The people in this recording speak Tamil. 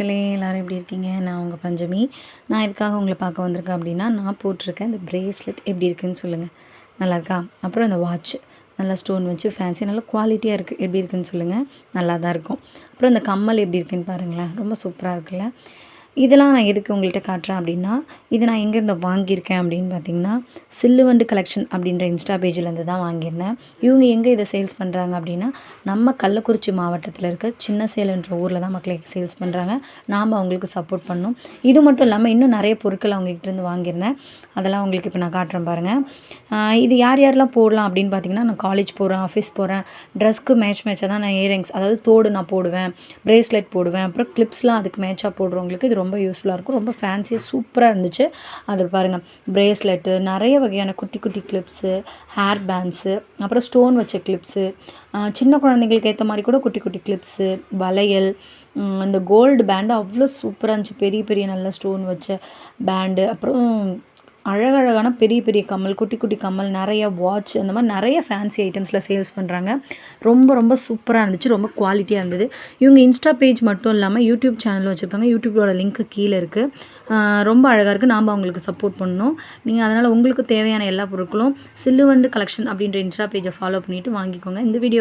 மக்களே எல்லாரும் எப்படி இருக்கீங்க? நான் உங்கள் பஞ்சமி. நான் எதுக்காக உங்கள பார்க்க வந்திருக்கேன் அப்படின்னா, நான் போட்டிருக்க இந்த பிரேஸ்லெட் எப்படி இருக்குன்னு சொல்லுங்கள். நல்லாயிருக்கா? அப்புறம் இந்த வாட்ச் நல்லா ஸ்டோன் வச்சு ஃபேன்சி நல்லா குவாலிட்டியாக இருக்குது. எப்படி இருக்குன்னு சொல்லுங்கள். நல்லா தான் இருக்கும். அப்புறம் இந்த கம்மல் எப்படி இருக்குன்னு பாருங்களேன். ரொம்ப சூப்பராக இருக்குல்ல? இதெல்லாம் நான் எதுக்கு உங்கள்கிட்ட காட்டுறேன் அப்படின்னா, இது நான் எங்கேருந்து வாங்கியிருக்கேன் அப்படின்னு பார்த்தீங்கன்னா, சில்லுவண்டு கலெக்ஷன் அப்படின்ற இன்ஸ்டா பேஜ்லேருந்து தான் வாங்கியிருந்தேன். இவங்க எங்கே இதை சேல்ஸ் பண்ணுறாங்க அப்படின்னா, நம்ம கள்ளக்குறிச்சி மாவட்டத்தில் இருக்க சின்ன சேலன்ற ஊரில் தான் மக்களே சேல்ஸ் பண்ணுறாங்க. நாம் அவங்களுக்கு சப்போர்ட் பண்ணணும். இது மட்டும் இல்லாமல் இன்னும் நிறைய பொருட்கள் அவங்ககிட்டேருந்து வாங்கியிருந்தேன். அதெல்லாம் உங்களுக்கு இப்போ நான் காட்டுறேன் பாருங்கள். இது யார் யாரெல்லாம் போடலாம் அப்படின்னு பார்த்தீங்கன்னா, நான் காலேஜ் போகிறேன், ஆஃபீஸ் போகிறேன், ட்ரெஸ்க்கு மேட்சாக தான் நான் இயரிங்ஸ் அதாவது தோடு நான் போடுவேன், பிரேஸ்லெட் போடுவேன், அப்புறம் கிளிப்ஸ்லாம் அதுக்கு மேட்சாக போடுறவங்களுக்கு இது ரொம்ப யூஸ்ஃபுல்லாக இருக்கும். ரொம்ப ஃபேன்சியாக சூப்பராக இருந்துச்சு. அதில் பாருங்கள் பிரேஸ்லெட்டு, நிறைய வகையான குட்டி குட்டி கிளிப்ஸு, ஹேர் பேண்ட்ஸு, அப்புறம் ஸ்டோன் வச்ச கிளிப்ஸு, சின்ன குழந்தைங்களுக்கு ஏற்ற மாதிரி கூட குட்டி குட்டி கிளிப்ஸு, வளையல், இந்த கோல்டு பேண்டு அவ்வளோ சூப்பராக இருந்துச்சு. பெரிய பெரிய நல்ல ஸ்டோன் வச்ச பேண்டு, அப்புறம் அழகழகான பெரிய பெரிய கம்மல், குட்டி குட்டி கம்மல், நிறைய வாட்ச், அந்த மாதிரி நிறைய ஃபேன்சி ஐட்டம்ஸில் சேல்ஸ் பண்ணுறாங்க. ரொம்ப ரொம்ப சூப்பராக இருந்துச்சு. ரொம்ப குவாலிட்டியாக இருந்தது. இவங்க இன்ஸ்டா பேஜ் மட்டும் இல்லாமல் யூடியூப் சேனலும் வச்சுருக்காங்க. யூடியூபோட லிங்க்கு கீழே இருக்குது. ரொம்ப அழகாக இருக்குது. நாம் அவங்களுக்கு சப்போர்ட் பண்ணணும். நீங்கள் அதனால் உங்களுக்கு தேவையான எல்லா பொருட்களும் சில்லுவண்டு கலெக்ஷன் அப்படின்ற இன்ஸ்டா பேஜை ஃபாலோ பண்ணிவிட்டு வாங்கிக்கோங்க. இந்த வீடியோ